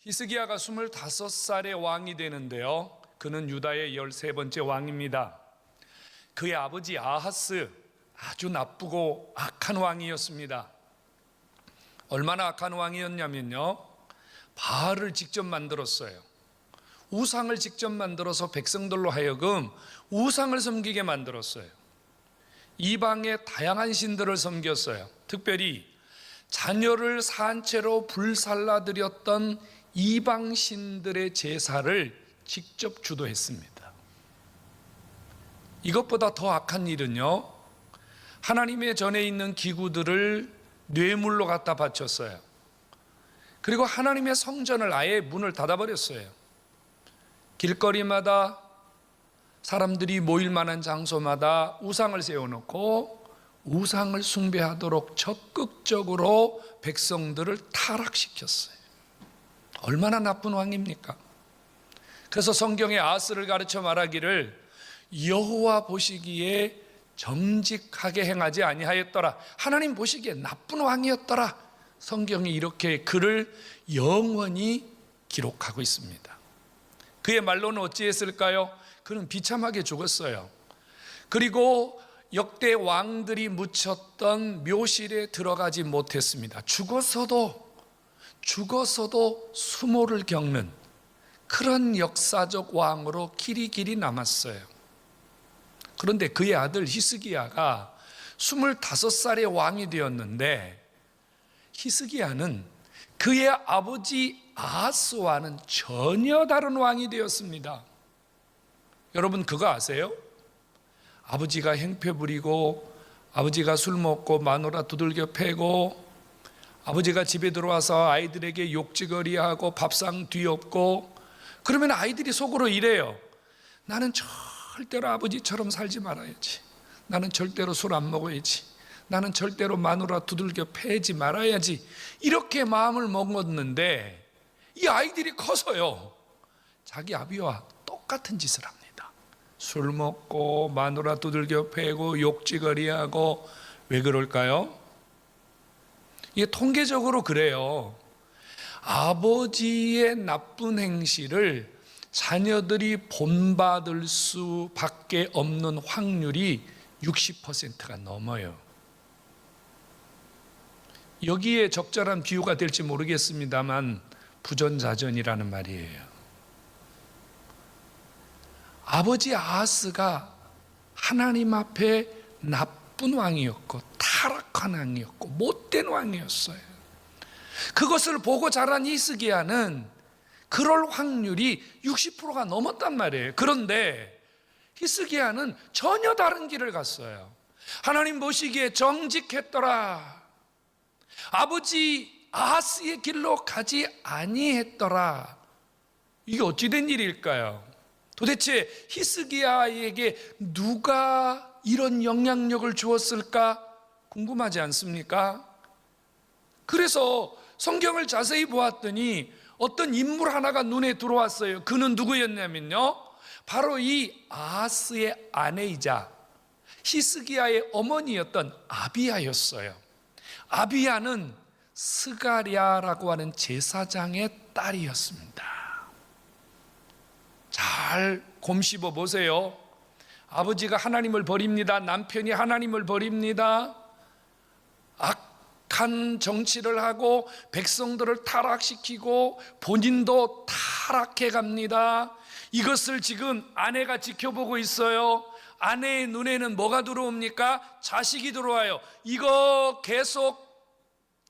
히스기야가 25살의 왕이 되는데요, 그는 유다의 13번째 왕입니다. 그의 아버지 아하스, 아주 나쁘고 악한 왕이었습니다. 얼마나 악한 왕이었냐면요, 바알을 직접 만들었어요. 우상을 직접 만들어서 백성들로 하여금 우상을 섬기게 만들었어요. 이방의 다양한 신들을 섬겼어요. 특별히 자녀를 산채로 불살라드렸던 이방 신들의 제사를 직접 주도했습니다. 이것보다 더 악한 일은요, 하나님의 전에 있는 기구들을 뇌물로 갖다 바쳤어요. 그리고 하나님의 성전을 아예 문을 닫아버렸어요. 길거리마다, 사람들이 모일 만한 장소마다 우상을 세워놓고 우상을 숭배하도록 적극적으로 백성들을 타락시켰어요. 얼마나 나쁜 왕입니까? 그래서 성경에 아하스를 가르쳐 말하기를 여호와 보시기에 정직하게 행하지 아니하였더라, 하나님 보시기에 나쁜 왕이었더라. 성경이 이렇게 그를 영원히 기록하고 있습니다. 그의 말로는 어찌했을까요? 그는 비참하게 죽었어요. 그리고 역대 왕들이 묻혔던 묘실에 들어가지 못했습니다. 죽어서도 수모를 겪는 그런 역사적 왕으로 길이 남았어요. 그런데 그의 아들 히스기야가 25살의 왕이 되었는데, 히스기야는 그의 아버지 아하스와는 전혀 다른 왕이 되었습니다. 여러분 그거 아세요? 아버지가 행패 부리고, 아버지가 술 먹고 마누라 두들겨 패고, 아버지가 집에 들어와서 아이들에게 욕지거리하고 밥상 뒤엎고, 그러면 아이들이 속으로 이래요. 나는 절대로 아버지처럼 살지 말아야지. 나는 절대로 술 안 먹어야지. 나는 절대로 마누라 두들겨 패지 말아야지. 이렇게 마음을 먹었는데, 이 아이들이 커서요, 자기 아비와 똑같은 짓을 합니다. 술 먹고 마누라 두들겨 패고 욕지거리하고. 왜 그럴까요? 이게 통계적으로 그래요. 아버지의 나쁜 행실을 자녀들이 본받을 수밖에 없는 확률이 60%가 넘어요. 여기에 적절한 비유가 될지 모르겠습니다만 부전자전이라는 말이에요. 아버지 아하스가 하나님 앞에 나쁜 왕이었고 타락한 왕이었고 못된 왕이었어요. 그것을 보고 자란 히스기야는 그럴 확률이 60%가 넘었단 말이에요. 그런데 히스기야는 전혀 다른 길을 갔어요. 하나님 보시기에 정직했더라, 아버지 아하스의 길로 가지 아니했더라. 이게 어찌 된 일일까요? 도대체 히스기야에게 누가 이런 영향력을 주었을까 궁금하지 않습니까? 그래서 성경을 자세히 보았더니 어떤 인물 하나가 눈에 들어왔어요. 그는 누구였냐면요, 바로 이 아하스의 아내이자 히스기야의 어머니였던 아비야였어요. 아비야는 스가랴라고 하는 제사장의 딸이었습니다. 잘 곰씹어 보세요. 아버지가 하나님을 버립니다. 남편이 하나님을 버립니다. 악한 정치를 하고 백성들을 타락시키고 본인도 타락해 갑니다. 이것을 지금 아내가 지켜보고 있어요. 아내의 눈에는 뭐가 들어옵니까? 자식이 들어와요. 이거 계속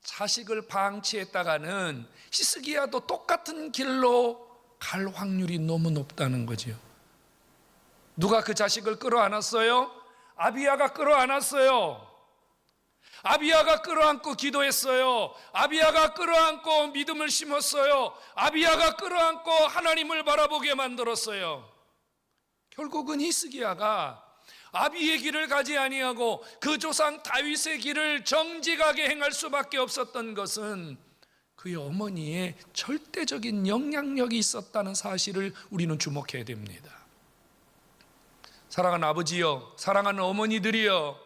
자식을 방치했다가는 히스기야도 똑같은 길로 갈 확률이 너무 높다는 거죠. 누가 그 자식을 끌어안았어요? 아비야가 끌어안았어요. 아비야가 끌어안고 기도했어요. 아비야가 끌어안고 믿음을 심었어요. 아비야가 끌어안고 하나님을 바라보게 만들었어요. 결국은 히스기야가 아비의 길을 가지 아니하고 그 조상 다윗의 길을 정직하게 행할 수밖에 없었던 것은 그의 어머니의 절대적인 영향력이 있었다는 사실을 우리는 주목해야 됩니다. 사랑하는 아버지여, 사랑하는 어머니들이여,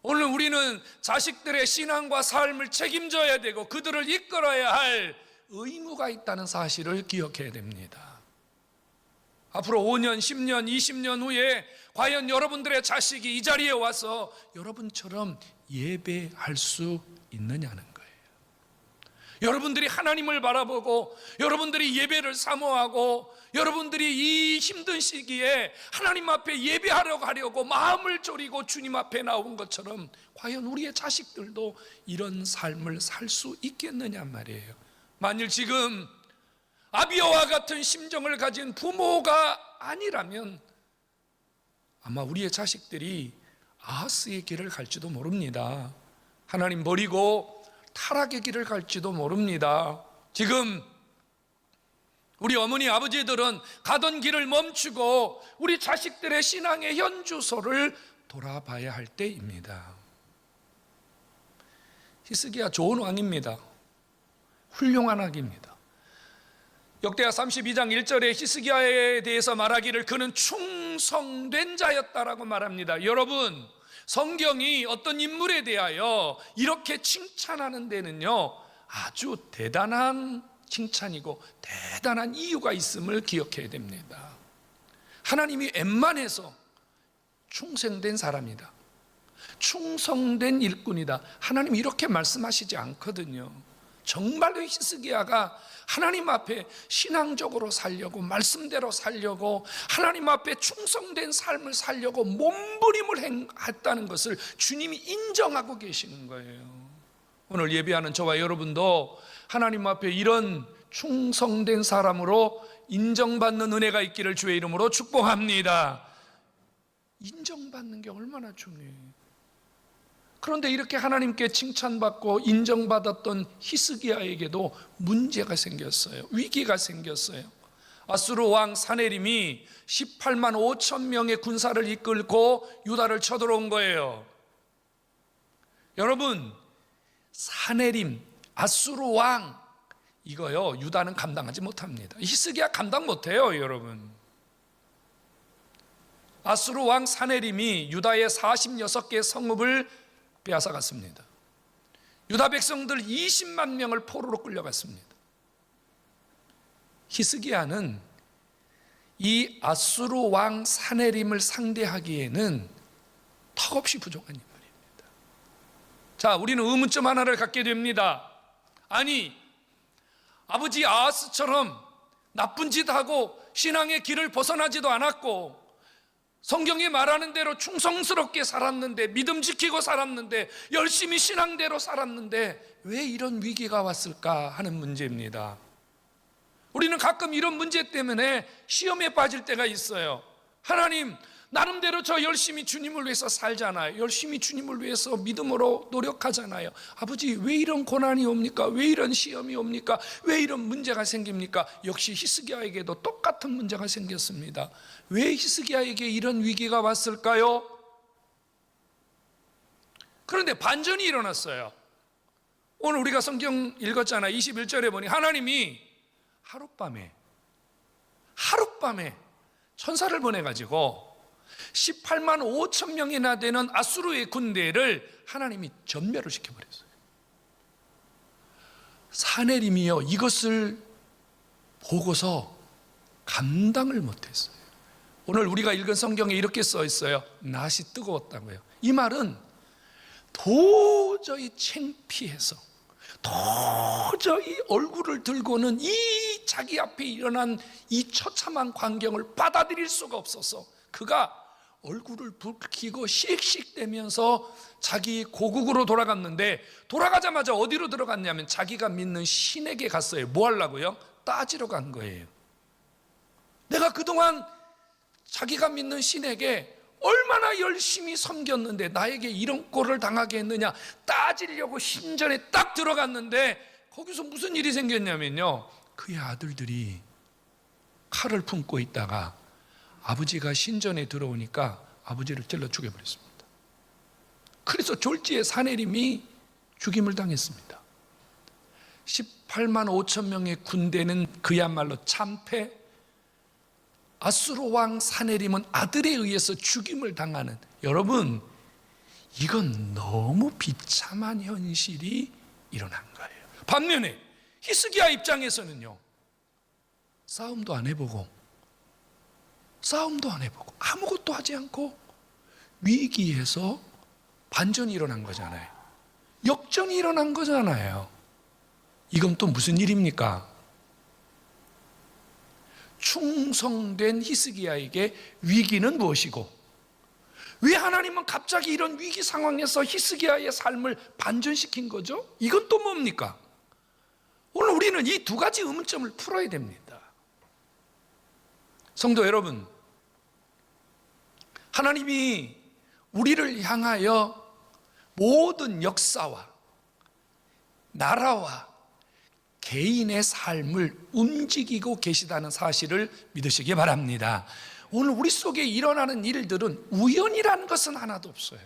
오늘 우리는 자식들의 신앙과 삶을 책임져야 되고 그들을 이끌어야 할 의무가 있다는 사실을 기억해야 됩니다. 앞으로 5년, 10년, 20년 후에 과연 여러분들의 자식이 이 자리에 와서 여러분처럼 예배할 수 있느냐는 거예요. 여러분들이 하나님을 바라보고 여러분들이 예배를 사모하고 여러분들이 이 힘든 시기에 하나님 앞에 예배하려고 하려고 마음을 졸이고 주님 앞에 나온 것처럼 과연 우리의 자식들도 이런 삶을 살 수 있겠느냐 말이에요. 만일 지금 아비아와 같은 심정을 가진 부모가 아니라면 아마 우리의 자식들이 아하스의 길을 갈지도 모릅니다. 하나님 버리고 타락의 길을 갈지도 모릅니다. 지금 우리 어머니 아버지들은 가던 길을 멈추고 우리 자식들의 신앙의 현주소를 돌아봐야 할 때입니다. 히스기야 좋은 왕입니다. 훌륭한 왕입니다. 역대하 32장 1절에 히스기야에 대해서 말하기를 그는 충성된 자였다라고 말합니다. 여러분, 성경이 어떤 인물에 대하여 이렇게 칭찬하는 데는요, 아주 대단한 칭찬이고 대단한 이유가 있음을 기억해야 됩니다. 하나님이 웬만해서 충성된 사람이다, 충성된 일꾼이다, 하나님이 이렇게 말씀하시지 않거든요. 정말로 히스기야가 하나님 앞에 신앙적으로 살려고, 말씀대로 살려고, 하나님 앞에 충성된 삶을 살려고 몸부림을 했다는 것을 주님이 인정하고 계시는 거예요. 오늘 예배하는 저와 여러분도 하나님 앞에 이런 충성된 사람으로 인정받는 은혜가 있기를 주의 이름으로 축복합니다. 인정받는 게 얼마나 중요해요. 그런데 이렇게 하나님께 칭찬받고 인정받았던 히스기야에게도 문제가 생겼어요. 위기가 생겼어요. 아수르 왕 사네림이 18만 5천 명의 군사를 이끌고 유다를 쳐들어온 거예요. 여러분, 사네림, 아수르 왕, 이거요, 유다는 감당하지 못합니다. 히스기야 감당 못해요, 여러분. 아수르 왕 사네림이 유다의 46개 성읍을 빼앗아갔습니다. 유다 백성들 20만 명을 포로로 끌려갔습니다. 히스기야는 이 아수르 왕 사네림을 상대하기에는 턱없이 부족한 인물입니다. 자, 우리는 의문점 하나를 갖게 됩니다. 아니, 아버지 아하스처럼 나쁜 짓 하고 신앙의 길을 벗어나지도 않았고 성경이 말하는 대로 충성스럽게 살았는데, 믿음 지키고 살았는데, 열심히 신앙대로 살았는데 왜 이런 위기가 왔을까 하는 문제입니다. 우리는 가끔 이런 문제 때문에 시험에 빠질 때가 있어요. 하나님, 나름대로 저 열심히 주님을 위해서 살잖아요. 열심히 주님을 위해서 믿음으로 노력하잖아요. 아버지, 왜 이런 고난이 옵니까? 왜 이런 시험이 옵니까? 왜 이런 문제가 생깁니까? 역시 히스기야에게도 똑같은 문제가 생겼습니다. 왜 히스기야에게 이런 위기가 왔을까요? 그런데 반전이 일어났어요. 오늘 우리가 성경 읽었잖아요. 21절에 보니 하나님이 하룻밤에 천사를 보내가지고 18만 5천 명이나 되는 아수르의 군대를 하나님이 전멸을 시켜버렸어요. 사네림이요, 이것을 보고서 감당을 못했어요. 오늘 우리가 읽은 성경에 이렇게 써 있어요. 낯이 뜨거웠다고요. 이 말은 도저히 창피해서, 도저히 얼굴을 들고는 이 자기 앞에 일어난 이 처참한 광경을 받아들일 수가 없어서 그가 얼굴을 붉히고 씩씩대면서 자기 고국으로 돌아갔는데, 돌아가자마자 어디로 들어갔냐면 자기가 믿는 신에게 갔어요. 뭐 하려고요? 따지러 간 거예요. 내가 그동안 자기가 믿는 신에게 얼마나 열심히 섬겼는데 나에게 이런 꼴을 당하게 했느냐 따지려고 신전에 딱 들어갔는데 거기서 무슨 일이 생겼냐면요, 그의 아들들이 칼을 품고 있다가 아버지가 신전에 들어오니까 아버지를 찔러 죽여버렸습니다. 그래서 졸지에 사네림이 죽임을 당했습니다. 18만 5천 명의 군대는 그야말로 참패, 아수르 왕 사네림은 아들에 의해서 죽임을 당하는, 여러분, 이건 너무 비참한 현실이 일어난 거예요. 반면에 히스기야 입장에서는요, 싸움도 안 해보고 아무것도 하지 않고 위기에서 반전이 일어난 거잖아요. 역전이 일어난 거잖아요. 이건 또 무슨 일입니까? 충성된 히스기야에게 위기는 무엇이고, 왜 하나님은 갑자기 이런 위기 상황에서 히스기야의 삶을 반전시킨 거죠? 이건 또 뭡니까? 오늘 우리는 이 두 가지 의문점을 풀어야 됩니다. 성도 여러분, 하나님이 우리를 향하여 모든 역사와 나라와 개인의 삶을 움직이고 계시다는 사실을 믿으시기 바랍니다. 오늘 우리 속에 일어나는 일들은 우연이라는 것은 하나도 없어요.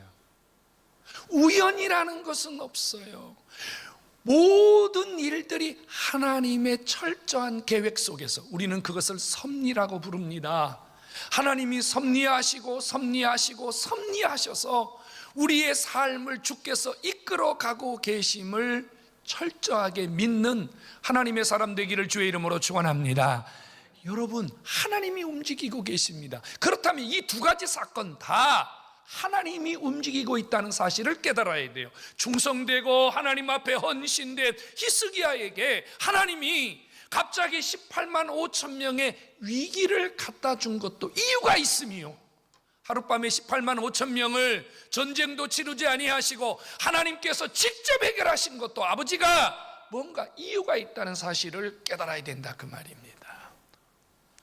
우연이라는 것은 없어요. 모든 일들이 하나님의 철저한 계획 속에서, 우리는 그것을 섭리라고 부릅니다. 하나님이 섭리하셔서 우리의 삶을 주께서 이끌어가고 계심을 철저하게 믿는 하나님의 사람 되기를 주의 이름으로 축원합니다. 여러분, 하나님이 움직이고 계십니다. 그렇다면 이 두 가지 사건 다 하나님이 움직이고 있다는 사실을 깨달아야 돼요. 충성되고 하나님 앞에 헌신된 히스기야에게 하나님이 갑자기 18만 5천 명의 위기를 갖다 준 것도 이유가 있음이요. 하룻밤에 18만 5천 명을 전쟁도 치르지 아니하시고 하나님께서 직접 해결하신 것도 아버지가 뭔가 이유가 있다는 사실을 깨달아야 된다, 그 말입니다.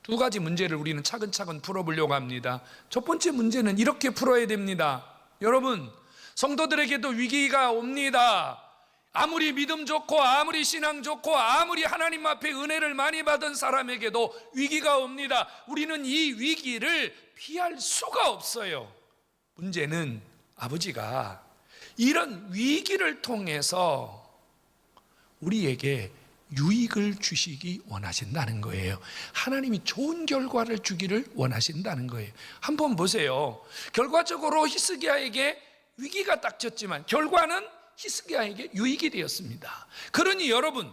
두 가지 문제를 우리는 차근차근 풀어보려고 합니다. 첫 번째 문제는 이렇게 풀어야 됩니다. 여러분, 성도들에게도 위기가 옵니다. 아무리 믿음 좋고 아무리 신앙 좋고 아무리 하나님 앞에 은혜를 많이 받은 사람에게도 위기가 옵니다. 우리는 이 위기를 피할 수가 없어요. 문제는 아버지가 이런 위기를 통해서 우리에게 유익을 주시기 원하신다는 거예요. 하나님이 좋은 결과를 주기를 원하신다는 거예요. 한번 보세요. 결과적으로 히스기야에게 위기가 닥쳤지만 결과는 히스기야에게 유익이 되었습니다. 그러니 여러분,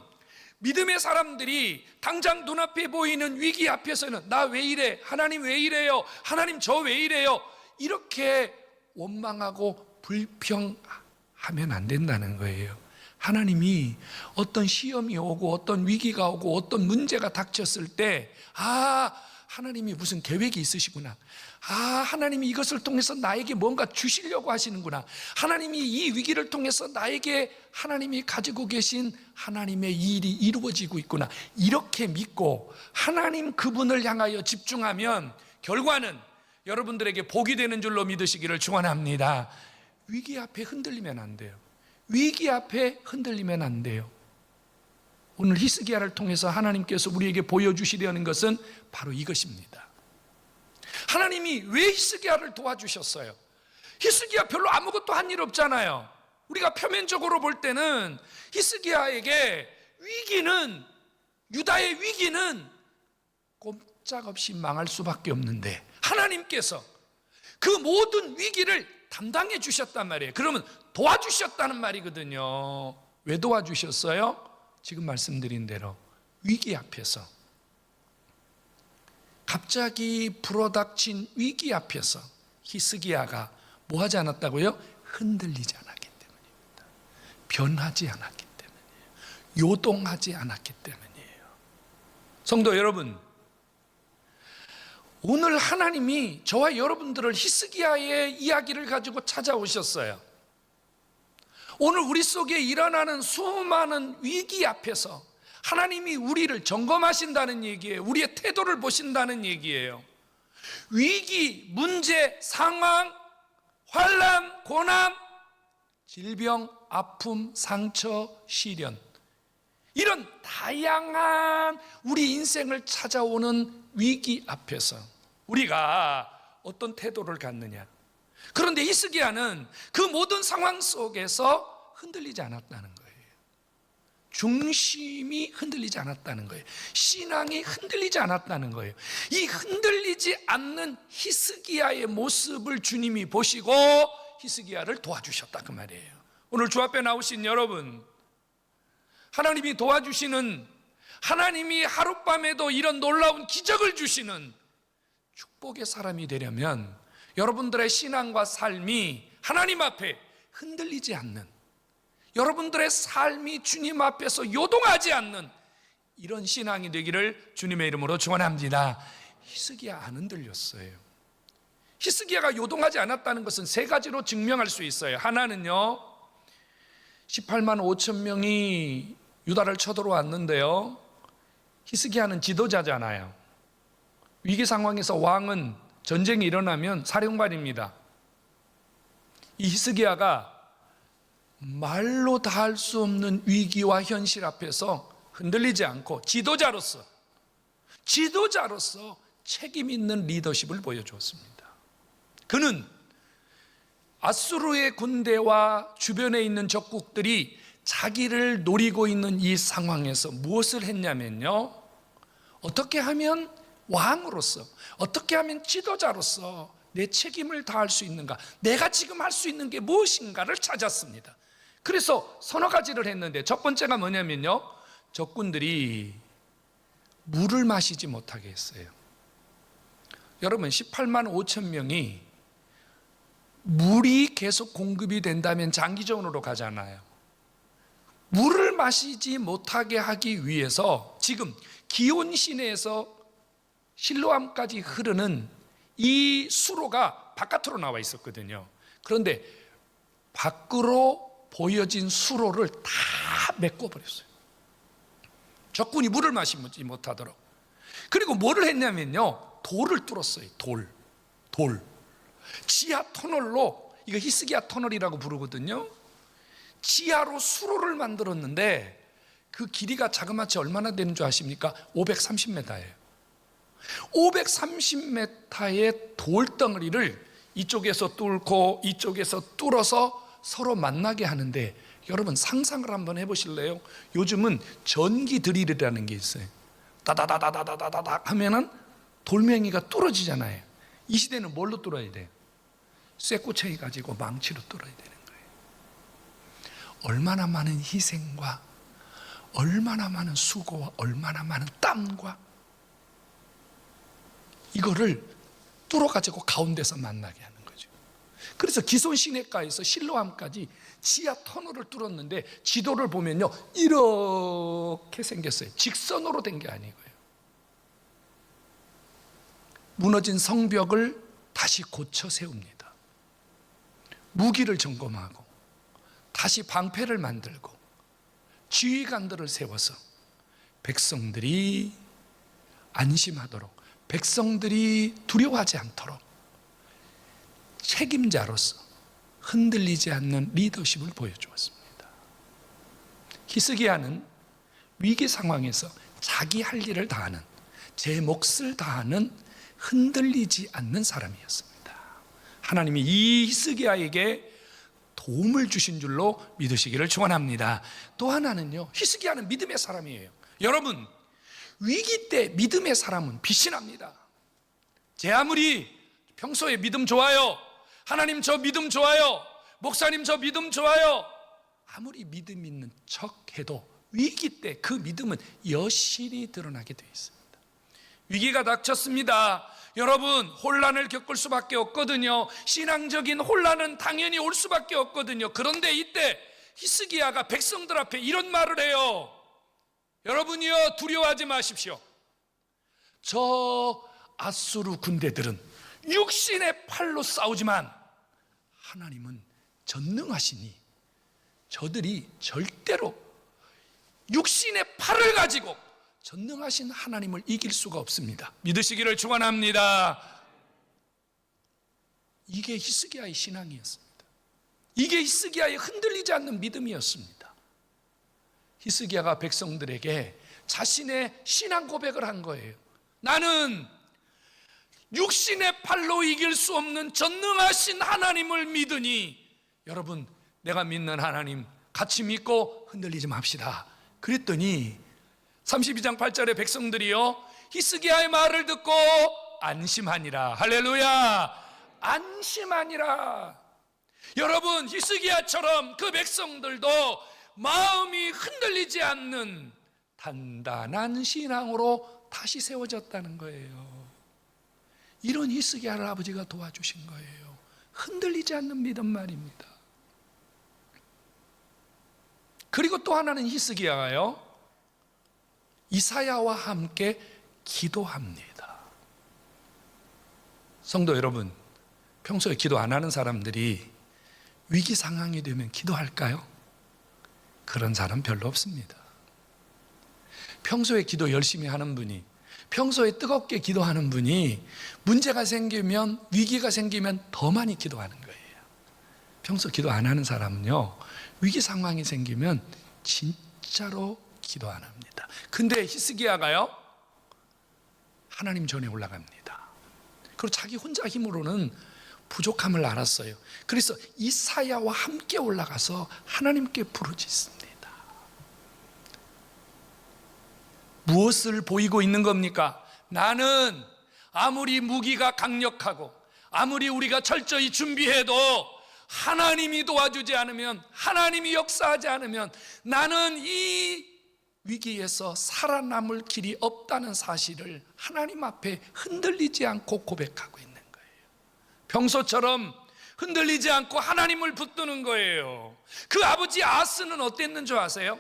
믿음의 사람들이 당장 눈앞에 보이는 위기 앞에서는 나 왜 이래? 하나님 왜 이래요? 하나님 저 왜 이래요? 이렇게 원망하고 불평하면 안 된다는 거예요. 하나님이 어떤 시험이 오고 어떤 위기가 오고 어떤 문제가 닥쳤을 때, 하나님이 무슨 계획이 있으시구나. 하나님이 이것을 통해서 나에게 뭔가 주시려고 하시는구나. 하나님이 이 위기를 통해서 나에게 하나님이 가지고 계신 하나님의 일이 이루어지고 있구나. 이렇게 믿고 하나님 그분을 향하여 집중하면 결과는 여러분들에게 복이 되는 줄로 믿으시기를 축원합니다. 위기 앞에 흔들리면 안 돼요. 위기 앞에 흔들리면 안 돼요. 오늘 히스기야를 통해서 하나님께서 우리에게 보여주시려는 것은 바로 이것입니다. 하나님이 왜 히스기야를 도와주셨어요? 히스기야 별로 아무것도 한 일 없잖아요. 우리가 표면적으로 볼 때는 히스기야에게 위기는, 유다의 위기는 꼼짝없이 망할 수밖에 없는데 하나님께서 그 모든 위기를 담당해 주셨단 말이에요. 그러면 도와주셨다는 말이거든요. 왜 도와주셨어요? 지금 말씀드린 대로 위기 앞에서, 갑자기 불어닥친 위기 앞에서 히스기야가 뭐 하지 않았다고요? 흔들리지 않았기 때문입니다. 변하지 않았기 때문이에요. 요동하지 않았기 때문이에요. 성도 여러분, 오늘 하나님이 저와 여러분들을 히스기야의 이야기를 가지고 찾아오셨어요. 오늘 우리 속에 일어나는 수많은 위기 앞에서 하나님이 우리를 점검하신다는 얘기예요. 우리의 태도를 보신다는 얘기예요. 위기, 문제, 상황, 환난, 고난, 질병, 아픔, 상처, 시련, 이런 다양한 우리 인생을 찾아오는 위기 앞에서 우리가 어떤 태도를 갖느냐. 그런데 히스기야는 그 모든 상황 속에서 흔들리지 않았다는 거예요. 중심이 흔들리지 않았다는 거예요. 신앙이 흔들리지 않았다는 거예요. 이 흔들리지 않는 히스기야의 모습을 주님이 보시고 히스기야를 도와주셨다, 그 말이에요. 오늘 주 앞에 나오신 여러분, 하나님이 도와주시는, 하나님이 하룻밤에도 이런 놀라운 기적을 주시는 축복의 사람이 되려면 여러분들의 신앙과 삶이 하나님 앞에 흔들리지 않는, 여러분들의 삶이 주님 앞에서 요동하지 않는 이런 신앙이 되기를 주님의 이름으로 축원합니다. 히스기야 안 흔들렸어요. 히스기야가 요동하지 않았다는 것은 세 가지로 증명할 수 있어요. 하나는요, 18만 5천 명이 유다를 쳐들어왔는데요, 히스기야는 지도자잖아요. 위기 상황에서 왕은 전쟁이 일어나면 사령관입니다. 이 히스기야가 말로 다 할 수 없는 위기와 현실 앞에서 흔들리지 않고 지도자로서 책임 있는 리더십을 보여주었습니다. 그는 아수르의 군대와 주변에 있는 적국들이 자기를 노리고 있는 이 상황에서 무엇을 했냐면요, 어떻게 하면 왕으로서, 어떻게 하면 지도자로서 내 책임을 다할 수 있는가, 내가 지금 할 수 있는 게 무엇인가를 찾았습니다. 그래서 서너 가지를 했는데, 첫 번째가 뭐냐면요, 적군들이 물을 마시지 못하게 했어요. 여러분, 18만 5천 명이 물이 계속 공급이 된다면 장기전으로 가잖아요. 물을 마시지 못하게 하기 위해서 지금 기온 시내에서 실로암까지 흐르는 이 수로가 바깥으로 나와 있었거든요. 그런데 밖으로 보여진 수로를 다 메꿔버렸어요. 적군이 물을 마시지 못하도록. 그리고 뭐를 했냐면요, 돌을 뚫었어요. 돌. 지하 터널로, 이거 히스기야 터널이라고 부르거든요. 지하로 수로를 만들었는데 그 길이가 자그마치 얼마나 되는 줄 아십니까? 530m예요. 530m의 돌덩어리를 이쪽에서 뚫고 이쪽에서 뚫어서 서로 만나게 하는데, 여러분 상상을 한번 해보실래요? 요즘은 전기 드릴이라는 게 있어요. 다다다다다다다다 하면은 돌멩이가 뚫어지잖아요. 이 시대는 뭘로 뚫어야 돼요? 쇠꼬챙이 가지고 망치로 뚫어야 되는 거예요. 얼마나 많은 희생과 얼마나 많은 수고와 얼마나 많은 땀과 이거를 뚫어가지고 가운데서 만나게 하는 거죠. 그래서 기손 시내가에서 실로암까지 지하 터널을 뚫었는데, 지도를 보면요, 이렇게 생겼어요. 직선으로 된 게 아니고요. 무너진 성벽을 다시 고쳐 세웁니다. 무기를 점검하고 다시 방패를 만들고 지휘관들을 세워서 백성들이 안심하도록, 백성들이 두려워하지 않도록 책임자로서 흔들리지 않는 리더십을 보여주었습니다. 히스기야는 위기 상황에서 자기 할 일을 다하는, 제 몫을 다하는 흔들리지 않는 사람이었습니다. 하나님이 이 히스기야에게 도움을 주신 줄로 믿으시기를 축원합니다. 또 하나는요, 히스기야는 믿음의 사람이에요. 여러분, 위기 때 믿음의 사람은 빛이 납니다. 제 아무리 평소에 믿음 좋아요, 하나님 저 믿음 좋아요, 목사님 저 믿음 좋아요, 아무리 믿음 있는 척 해도 위기 때 그 믿음은 여실히 드러나게 되어 있습니다. 위기가 닥쳤습니다. 여러분, 혼란을 겪을 수밖에 없거든요. 신앙적인 혼란은 당연히 올 수밖에 없거든요. 그런데 이때 히스기야가 백성들 앞에 이런 말을 해요. 여러분이요, 두려워하지 마십시오. 저 아수르 군대들은 육신의 팔로 싸우지만 하나님은 전능하시니 저들이 절대로 육신의 팔을 가지고 전능하신 하나님을 이길 수가 없습니다. 믿으시기를 축원합니다. 이게 히스기야의 신앙이었습니다. 이게 히스기야의 흔들리지 않는 믿음이었습니다. 히스기야가 백성들에게 자신의 신앙 고백을 한 거예요. 나는 육신의 팔로 이길 수 없는 전능하신 하나님을 믿으니, 여러분, 내가 믿는 하나님 같이 믿고 흔들리지 맙시다. 그랬더니 32장 8절에 백성들이요, 히스기야의 말을 듣고 안심하니라. 할렐루야. 안심하니라. 여러분, 히스기야처럼 그 백성들도 마음이 흔들리지 않는 단단한 신앙으로 다시 세워졌다는 거예요. 이런 히스기야를 아버지가 도와주신 거예요. 흔들리지 않는 믿음 말입니다. 그리고 또 하나는 히스기야가요, 이사야와 함께 기도합니다. 성도 여러분, 평소에 기도 안 하는 사람들이 위기 상황이 되면 기도할까요? 그런 사람 별로 없습니다. 평소에 기도 열심히 하는 분이, 평소에 뜨겁게 기도하는 분이 문제가 생기면, 위기가 생기면 더 많이 기도하는 거예요. 평소 기도 안 하는 사람은요, 위기 상황이 생기면 진짜로 기도 안 합니다. 근데 히스기야가요, 하나님 전에 올라갑니다. 그리고 자기 혼자 힘으로는 부족함을 알았어요. 그래서 이사야와 함께 올라가서 하나님께 부르짖습니다. 무엇을 보이고 있는 겁니까? 나는 아무리 무기가 강력하고 아무리 우리가 철저히 준비해도 하나님이 도와주지 않으면, 하나님이 역사하지 않으면 나는 이 위기에서 살아남을 길이 없다는 사실을 하나님 앞에 흔들리지 않고 고백하고 있는 거예요. 평소처럼 흔들리지 않고 하나님을 붙드는 거예요. 그 아버지 아하스는 어땠는 줄 아세요?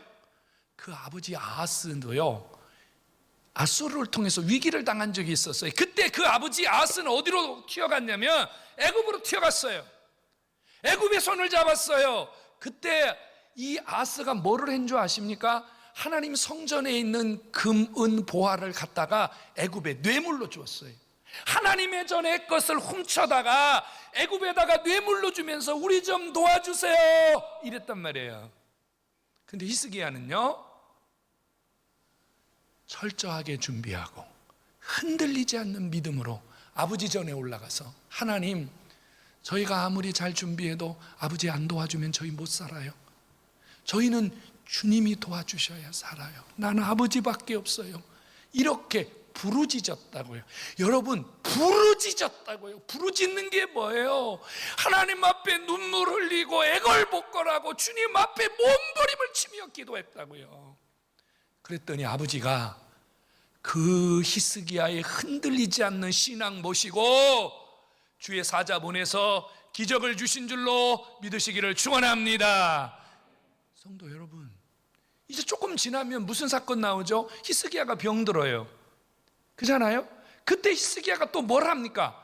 그 아버지 아하스도요, 아수르를 통해서 위기를 당한 적이 있었어요. 그때 그 아버지 아하스는 어디로 튀어갔냐면 애굽으로 튀어갔어요. 애굽의 손을 잡았어요. 그때 이 아하스가 뭐를 한 줄 아십니까? 하나님 성전에 있는 금, 은, 보화를 갖다가 애굽에 뇌물로 주었어요. 하나님의 전의 것을 훔쳐다가 애굽에다가 뇌물로 주면서 우리 좀 도와주세요 이랬단 말이에요. 근데 히스기야는요, 철저하게 준비하고 흔들리지 않는 믿음으로 아버지 전에 올라가서, 하나님, 저희가 아무리 잘 준비해도 아버지 안 도와주면 저희 못 살아요. 저희는 주님이 도와주셔야 살아요. 나는 아버지밖에 없어요. 이렇게 부르짖었다고요. 여러분, 부르짖었다고요. 부르짖는 게 뭐예요? 하나님 앞에 눈물 흘리고 애걸복걸하고 주님 앞에 몸부림을 치며 기도했다고요. 그랬더니 아버지가 그 히스기야의 흔들리지 않는 신앙 모시고 주의 사자 보내서 기적을 주신 줄로 믿으시기를 축원합니다. 성도 여러분, 이제 조금 지나면 무슨 사건 나오죠? 히스기야가 병들어요. 그잖아요? 그때 히스기야가 또 뭘 합니까?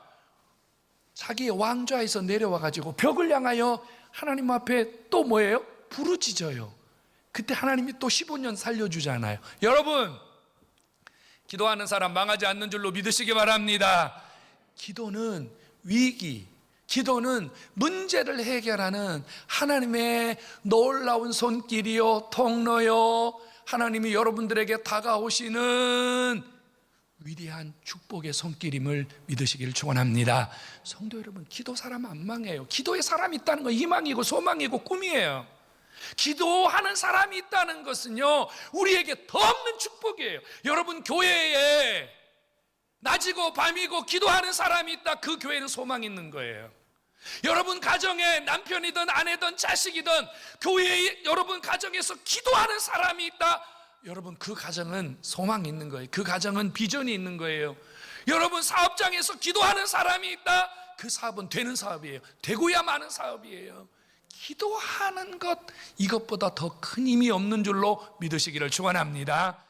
자기의 왕좌에서 내려와 가지고 벽을 향하여 하나님 앞에 또 뭐예요? 부르짖어요. 그때 하나님이 또 15년 살려주잖아요. 여러분, 기도하는 사람 망하지 않는 줄로 믿으시기 바랍니다. 기도는 위기, 기도는 문제를 해결하는 하나님의 놀라운 손길이요, 통로요, 하나님이 여러분들에게 다가오시는 위대한 축복의 손길임을 믿으시기를 축원합니다. 성도 여러분, 기도 사람 안 망해요. 기도에 사람이 있다는 건 희망이고 소망이고 꿈이에요. 기도하는 사람이 있다는 것은요, 우리에게 더 없는 축복이에요. 여러분, 교회에 낮이고 밤이고 기도하는 사람이 있다, 그 교회는 소망이 있는 거예요. 여러분 가정에 남편이든 아내든 자식이든 교회에 여러분 가정에서 기도하는 사람이 있다, 여러분 그 가정은 소망이 있는 거예요. 그 가정은 비전이 있는 거예요. 여러분 사업장에서 기도하는 사람이 있다, 그 사업은 되는 사업이에요. 되고야 마는 사업이에요. 기도하는 것, 이것보다 더 큰 힘이 없는 줄로 믿으시기를 축원합니다.